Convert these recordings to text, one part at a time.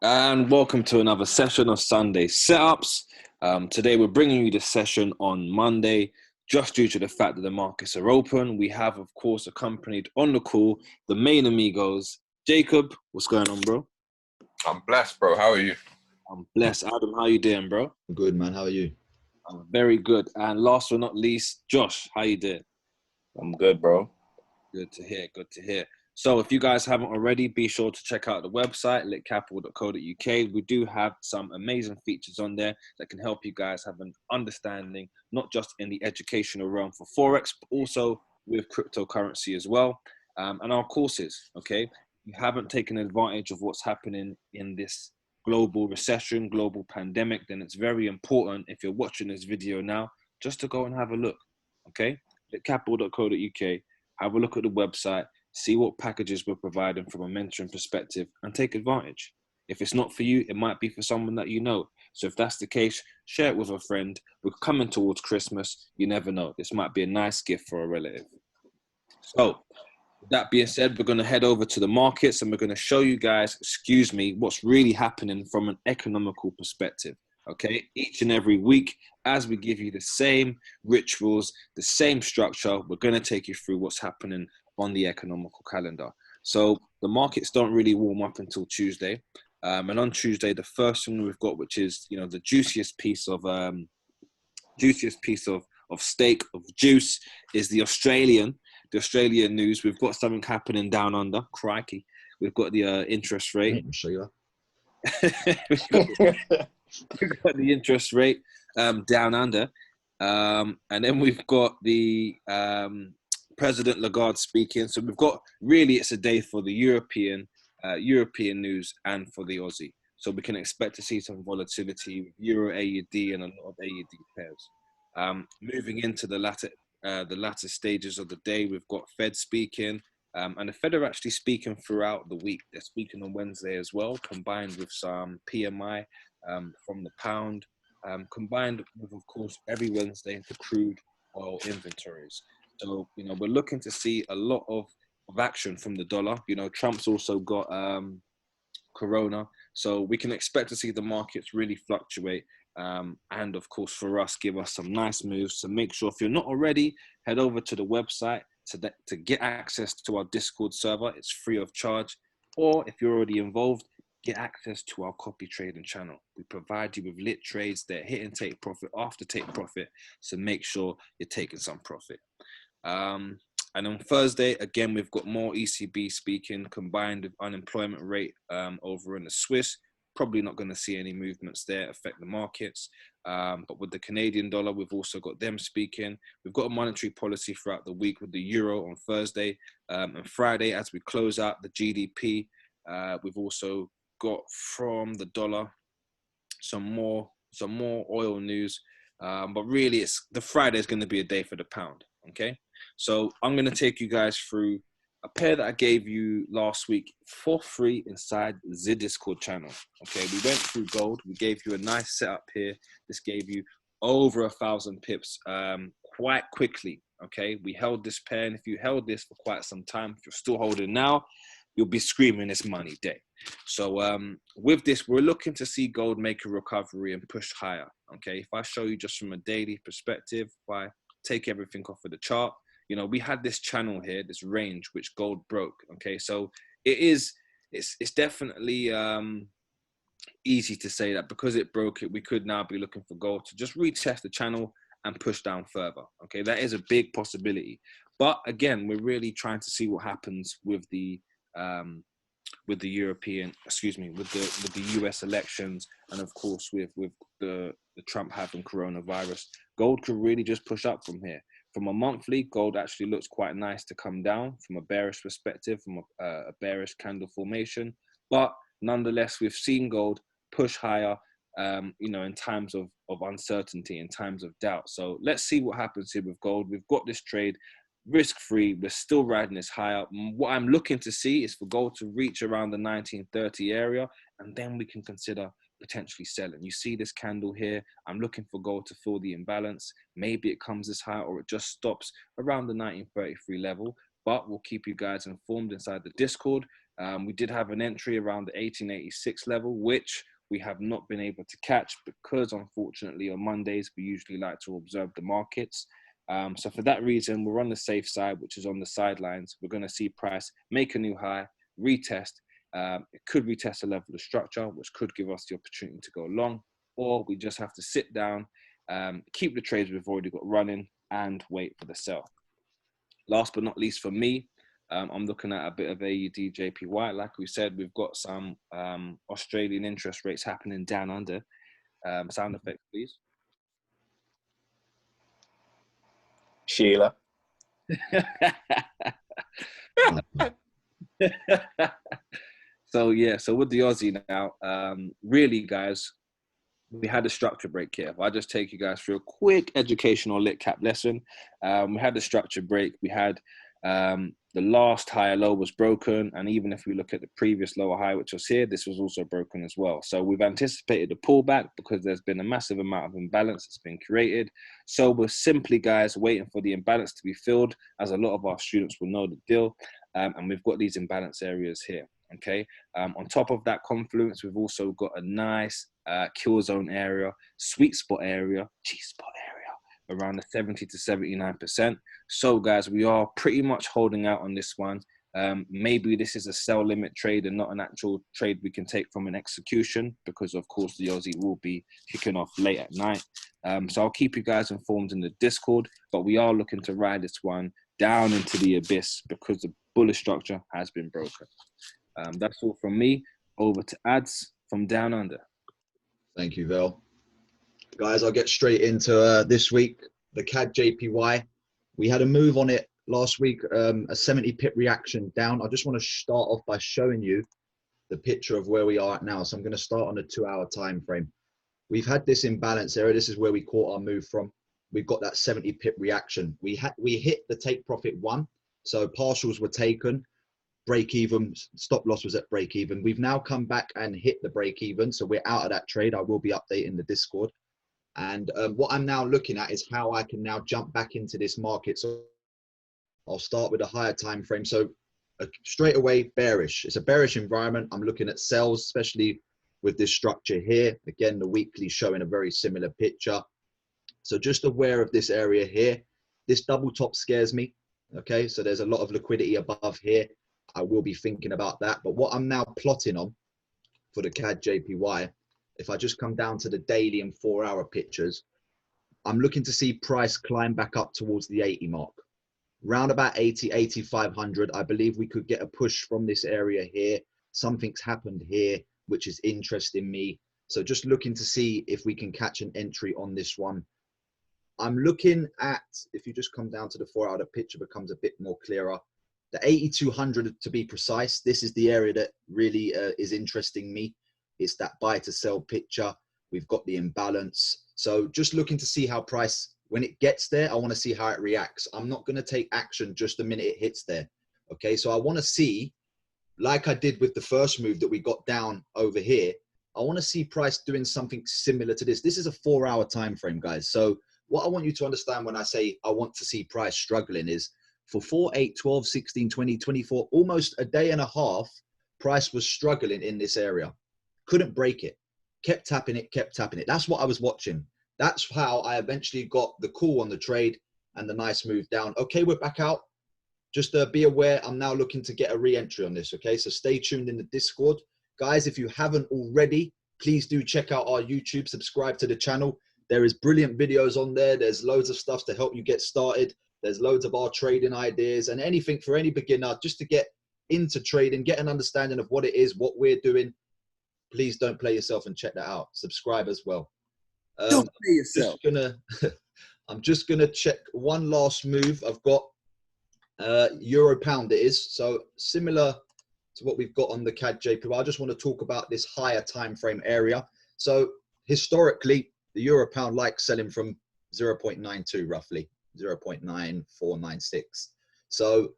And welcome to another session of Sunday Setups. Today we're bringing you this session on Monday, just due to the fact that the markets are open. We have, of course, accompanied on the call the main amigos. Jacob, what's going on, bro? I'm blessed, bro. How are you? I'm blessed. Adam, how you doing, bro? Good, man. How are you? I'm very good. And last but not least, Josh, how you doing? I'm good, bro. Good to hear. Good to hear. So if you guys haven't already, be sure to check out the website, litcapital.co.uk. We do have some amazing features on there that can help you guys have an understanding, not just in the educational realm for Forex, but also with cryptocurrency as well. And our courses, okay? If you haven't taken advantage of what's happening in this global recession, global pandemic, then it's very important, if you're watching this video now, just to go and have a look, okay? Litcapital.co.uk. Have a look at the website, see what packages we're providing from a mentoring perspective, and take advantage. If it's not for you, it might be for someone that you know. So if that's the case, share it with a friend. We're coming towards Christmas. You never know. This might be a nice gift for a relative. So with that being said, we're going to head over to the markets and we're going to show you guys, what's really happening from an economical perspective. Okay, each and every week, as we give you the same rituals, the same structure, we're going to take you through what's happening on the economical calendar. So the markets don't really warm up until Tuesday. And on Tuesday, the first thing we've got, which is, the juiciest piece of steak, of juice, is the Australian news. We've got something happening down under. Crikey. We've got the interest rate. I'll show you we've, got, we've got the interest rate down under. And then we've got the President Lagarde speaking. So we've got, really, it's a day for the European news and for the Aussie. So we can expect to see some volatility with Euro AUD and a lot of AUD pairs. Moving into the latter stages of the day, we've got Fed speaking, and the Fed are actually speaking throughout the week. They're speaking on Wednesday as well, combined with some PMI from the pound, combined with, of course, every Wednesday, the crude oil inventories. So, we're looking to see a lot of action from the dollar. Trump's also got Corona. So we can expect to see the markets really fluctuate. And of course, for us, give us some nice moves. So make sure, if you're not already, head over to the website to get access to our Discord server. It's free of charge. Or if you're already involved, get access to our copy trading channel. We provide you with lit trades that hit and take profit after take profit. So make sure you're taking some profit. And on Thursday, again, we've got more ECB speaking, combined with unemployment rate over in the Swiss. Probably not going to see any movements there affect the markets. But with the Canadian dollar, we've also got them speaking. We've got a monetary policy throughout the week with the euro on Thursday. And Friday, as we close out the GDP, we've also got from the dollar some more oil news. But really, the Friday is going to be a day for the pound. Okay, so I'm going to take you guys through a pair that I gave you last week for free inside the Discord channel. Okay, we went through gold. We gave you a nice setup here. This gave you over 1,000 pips quite quickly. Okay, we held this pair, and if you held this for quite some time, if you're still holding now, you'll be screaming it's money day. So with this, we're looking to see gold make a recovery and push higher. Okay, if I show you just from a daily perspective, if I take everything off of the chart, we had this channel here, this range, which gold broke. Okay, so it's definitely easy to say that because it broke it, we could now be looking for gold to just retest the channel and push down further. Okay, that is a big possibility. But again, we're really trying to see what happens with the US elections, and of course with the Trump having coronavirus. Gold could really just push up from here. From a monthly, gold actually looks quite nice to come down from a bearish perspective, from a bearish candle formation. But nonetheless, we've seen gold push higher, in times of uncertainty, in times of doubt. So let's see what happens here with gold. We've got this trade risk-free. We're still riding this high up. What I'm looking to see is for gold to reach around the 1930 area, and then we can consider potentially selling. You see this candle here. I'm looking for gold to fill the imbalance. Maybe it comes this high, or it just stops around the 1933 level, but we'll keep you guys informed inside the Discord. We did have an entry around the 1886 level, which we have not been able to catch because, unfortunately, on Mondays, we usually like to observe the markets. So for that reason, we're on the safe side, which is on the sidelines. We're going to see price make a new high, retest. It could retest a level of structure, which could give us the opportunity to go long, or we just have to sit down, keep the trades we've already got running, and wait for the sell. Last but not least for me, I'm looking at a bit of AUD JPY. Like we said, we've got some Australian interest rates happening down under. Sound effects, please. Sheila. So yeah, so with the Aussie now, really guys, we had a structure break here. I'll just take you guys through a quick educational lit cap lesson. We had the structure break. We had the last higher low was broken. And even if we look at the previous lower high, which was here, this was also broken as well. So we've anticipated a pullback because there's been a massive amount of imbalance that's been created. So we're simply, guys, waiting for the imbalance to be filled, as a lot of our students will know the deal. And we've got these imbalance areas here. Okay. On top of that confluence, we've also got a nice kill zone area, sweet spot area, G-spot area, around the 70 to 79%. So guys, we are pretty much holding out on this one. Maybe this is a sell limit trade and not an actual trade we can take from an execution, because of course the Aussie will be kicking off late at night. So I'll keep you guys informed in the Discord, but we are looking to ride this one down into the abyss because the bullish structure has been broken. That's all from me. Over to ads from down under. Thank you, Vel. Guys, I'll get straight into this week, the CAD JPY. We had a move on it last week, a 70 pip reaction down. I just want to start off by showing you the picture of where we are at now. So I'm going to start on a 2-hour time frame. We've had this imbalance area. This is where we caught our move from. We've got that 70 pip reaction. We hit the take profit 1. So partials were taken. Break even, stop loss was at break even. We've now come back and hit the break even. So we're out of that trade. I will be updating the Discord. And what I'm now looking at is how I can now jump back into this market. So I'll start with a higher time frame. So straight away, bearish. It's a bearish environment. I'm looking at sells, especially with this structure here. Again, the weekly showing a very similar picture. So just aware of this area here. This double top scares me. Okay, so there's a lot of liquidity above here. I will be thinking about that. But what I'm now plotting on for the CAD JPY, if I just come down to the daily and 4-hour pictures, I'm looking to see price climb back up towards the 80 mark. Round about 80, 8,500, I believe we could get a push from this area here. Something's happened here, which is interesting me. So just looking to see if we can catch an entry on this one. I'm looking at, if you just come down to the 4-hour, the picture becomes a bit more clearer. The 8,200 to be precise, this is the area that really is interesting me. It's that buy to sell picture. We've got the imbalance. So just looking to see how price, when it gets there, I want to see how it reacts. I'm not going to take action just the minute it hits there. Okay, so I want to see, like I did with the first move that we got down over here, I want to see price doing something similar to this. This is a 4-hour time frame, guys. So what I want you to understand when I say I want to see price struggling is, for 4, 8, 12, 16, 20, 24, almost a day and a half, price was struggling in this area. Couldn't break it. Kept tapping it, kept tapping it. That's what I was watching. That's how I eventually got the call on the trade and the nice move down. Okay, we're back out. Just be aware, I'm now looking to get a re-entry on this, okay? So stay tuned in the Discord. Guys, if you haven't already, please do check out our YouTube, subscribe to the channel. There is brilliant videos on there. There's loads of stuff to help you get started. There's loads of our trading ideas and anything for any beginner just to get into trading, get an understanding of what it is, what we're doing. Please don't play yourself and check that out. Subscribe as well. Don't play yourself. I'm just gonna check one last move. I've got euro pound it is. So similar to what we've got on the CAD JPY. I just want to talk about this higher time frame area. So historically, the euro pound likes selling from 0.92 roughly. 0.9496. So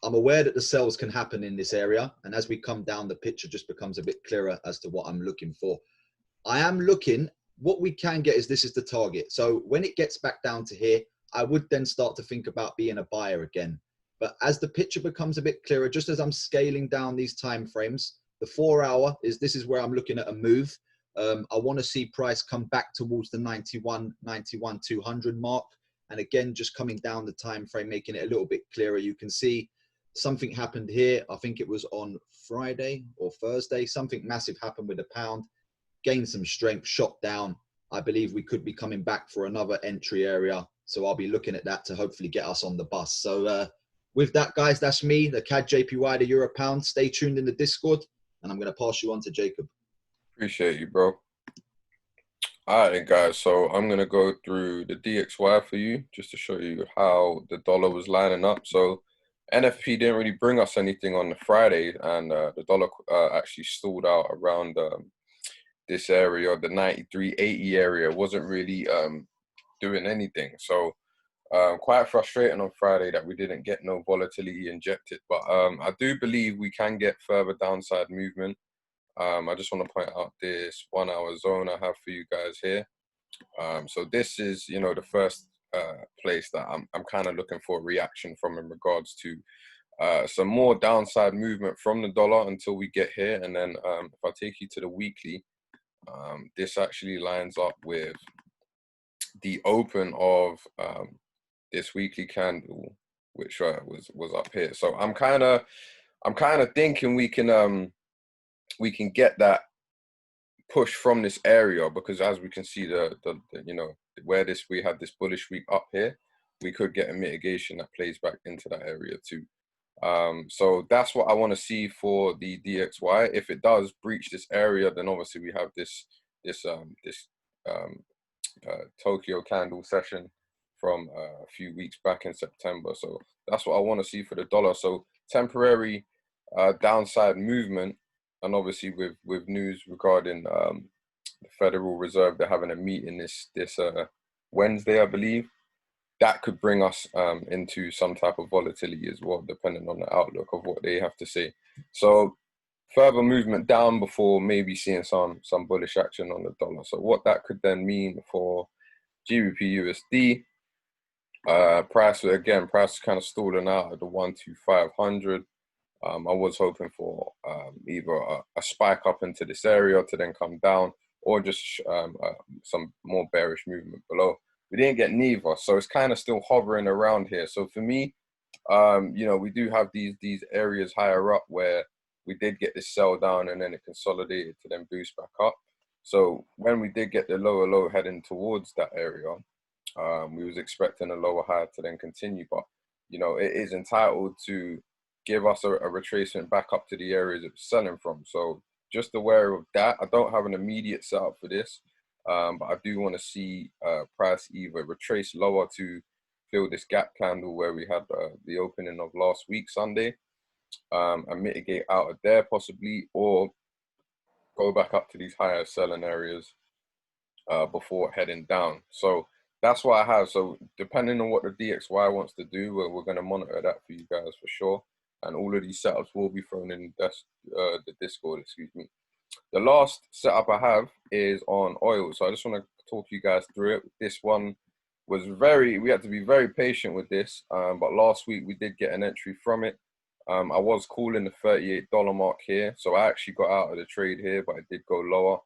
I'm aware that the sells can happen in this area. And as we come down, the picture just becomes a bit clearer as to what I'm looking for. I am looking, what we can get is this is the target. So when it gets back down to here, I would then start to think about being a buyer again. But as the picture becomes a bit clearer, just as I'm scaling down these time frames, the 4 hour this is where I'm looking at a move. I want to see price come back towards the 91, 200 mark. And again, just coming down the time frame, making it a little bit clearer. You can see something happened here. I think it was on Friday or Thursday. Something massive happened with the pound, gained some strength, shot down. I believe we could be coming back for another entry area. So I'll be looking at that to hopefully get us on the bus. So with that, guys, that's me, the CAD JPY, the Euro Pound. Stay tuned in the Discord, and I'm going to pass you on to Jacob. Appreciate you, bro. All right, guys. So I'm going to go through the DXY for you just to show you how the dollar was lining up. So NFP didn't really bring us anything on the Friday, and the dollar actually stalled out around this area, the 93.80 area. Wasn't really doing anything. So quite frustrating on Friday that we didn't get no volatility injected, but I do believe we can get further downside movement. I just want to point out this 1 hour zone I have for you guys here. So this is, you know, the first place that I'm kind of looking for a reaction from in regards to some more downside movement from the dollar until we get here. And then if I take you to the weekly, this actually lines up with the open of this weekly candle, which was up here. So I'm kind of thinking we can get that push from this area, because as we can see the you know, where we had this bullish week up here, we could get a mitigation that plays back into that area too. So that's what I want to see for the DXY. If it does breach this area, then obviously we have this Tokyo candle session from a few weeks back in September. So that's what I want to see for the dollar. So temporary downside movement, and obviously with news regarding the Federal Reserve, they're having a meeting this Wednesday, I believe. That could bring us into some type of volatility as well, depending on the outlook of what they have to say. So further movement down before maybe seeing some bullish action on the dollar. So what that could then mean for GBP USD, price kind of stalling out at the 12500. I was hoping for either a spike up into this area to then come down, or just some more bearish movement below. We didn't get neither, so it's kind of still hovering around here. So for me, you know, we do have these areas higher up where we did get this sell down and then it consolidated to then boost back up. So when we did get the lower low heading towards that area, we was expecting a lower high to then continue, but you know, it is entitled to give us a retracement back up to the areas it was selling from. So just aware of that. I don't have an immediate setup for this, but I do want to see price either retrace lower to fill this gap candle where we had the opening of last week Sunday, and mitigate out of there possibly, or go back up to these higher selling areas before heading down. So that's what I have. So depending on what the DXY wants to do, we're going to monitor that for you guys for sure. And all of these setups will be thrown in the Discord, excuse me. The last setup I have is on oil. So I just want to talk you guys through it. This one was we had to be very patient with this. But last week we did get an entry from it. I was calling the $38 mark here. So I actually got out of the trade here, but it did go lower.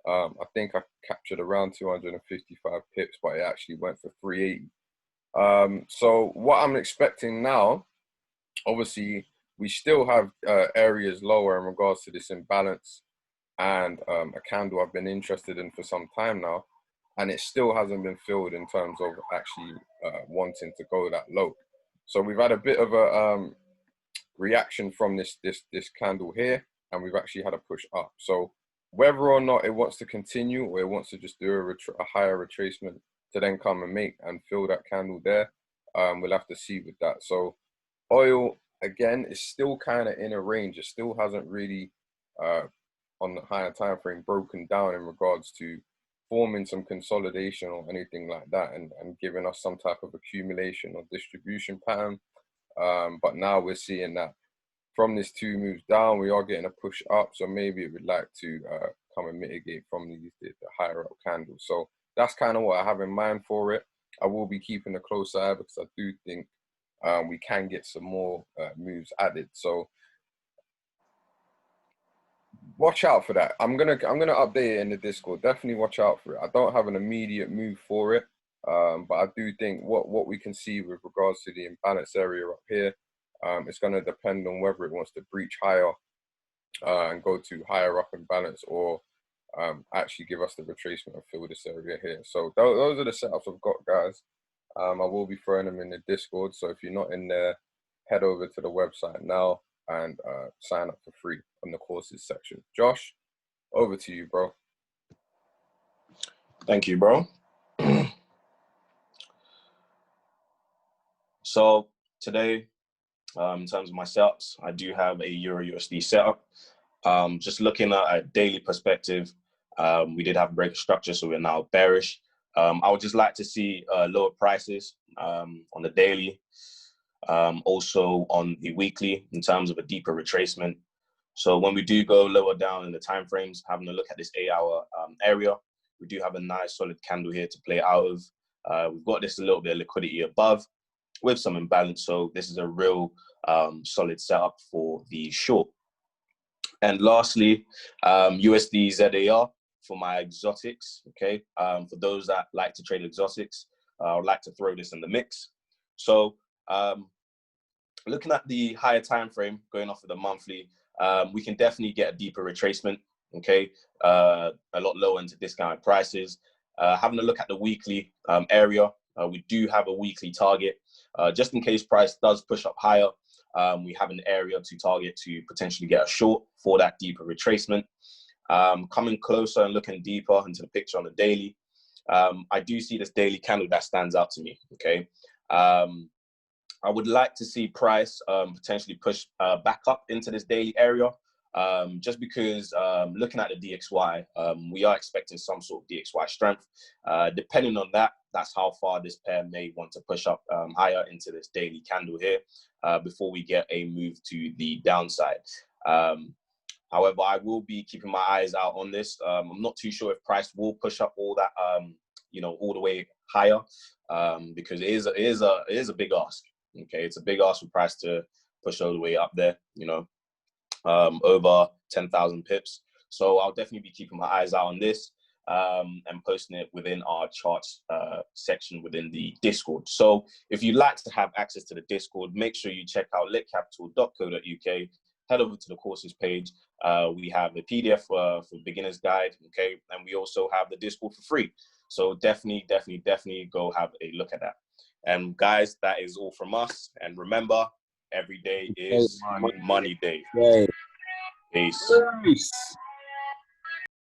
I think I captured around 255 pips, but it actually went for 380. So what I'm expecting now, obviously, we still have areas lower in regards to this imbalance, and a candle I've been interested in for some time now, and it still hasn't been filled in terms of actually wanting to go that low. So we've had a bit of a reaction from this candle here, and we've actually had a push up. So whether or not it wants to continue, or it wants to just do a higher retracement to then come and make and fill that candle there, we'll have to see with that. So oil, again, is still kind of in a range. It still hasn't really, on the higher time frame, broken down in regards to forming some consolidation or anything like that, and giving us some type of accumulation or distribution pattern. But now we're seeing that from this 2 moves down, we are getting a push up. So maybe it would like to come and mitigate from the higher up candles. So that's kind of what I have in mind for it. I will be keeping a close eye, because I do think we can get some more moves added. So watch out for that. I'm gonna update it in the Discord. Definitely watch out for it. I don't have an immediate move for it, but I do think what we can see with regards to the imbalance area up here, it's gonna depend on whether it wants to breach higher and go to higher up in balance, or actually give us the retracement and fill this area here. So those are the setups I've got, guys. I will be throwing them in the Discord. So if you're not in there, head over to the website now and sign up for free on the courses section. Josh, over to you, bro. Thank you, bro. So today, in terms of my setups, I do have a Euro USD setup. Just looking at a daily perspective, we did have a break of structure, so we're now bearish. I would just like to see lower prices on the daily, also on the weekly in terms of a deeper retracement. So when we do go lower down in the time frames, having a look at this 8-hour area, we do have a nice solid candle here to play out of. We've got this a little bit of liquidity above with some imbalance, so this is a real solid setup for the short. And lastly, USD ZAR for my exotics, okay? For those that like to trade exotics, I would like to throw this in the mix. So looking at the higher time frame, going off of the monthly, we can definitely get a deeper retracement, okay? A lot lower into discounted prices. Having a look at the weekly area, we do have a weekly target. Just in case price does push up higher, we have an area to target to potentially get a short for that deeper retracement. Coming closer and looking deeper into the picture on the daily, I do see this daily candle that stands out to me, okay? I would like to see price potentially push back up into this daily area, just because looking at the DXY, we are expecting some sort of DXY strength. Depending on that, that's how far this pair may want to push up higher into this daily candle here before we get a move to the downside. However, I will be keeping my eyes out on this. I'm not too sure if price will push up all that, all the way higher, because it is a big ask. Okay, it's a big ask for price to push all the way up there, over 10,000 pips. So I'll definitely be keeping my eyes out on this and posting it within our charts section within the Discord. So if you'd like to have access to the Discord, make sure you check out litcapital.co.uk. Head over to the courses page. We have a PDF for beginner's guide, okay? And we also have the Discord for free. So definitely go have a look at that. And guys, that is all from us. And remember, every day is money day. Yay. Peace.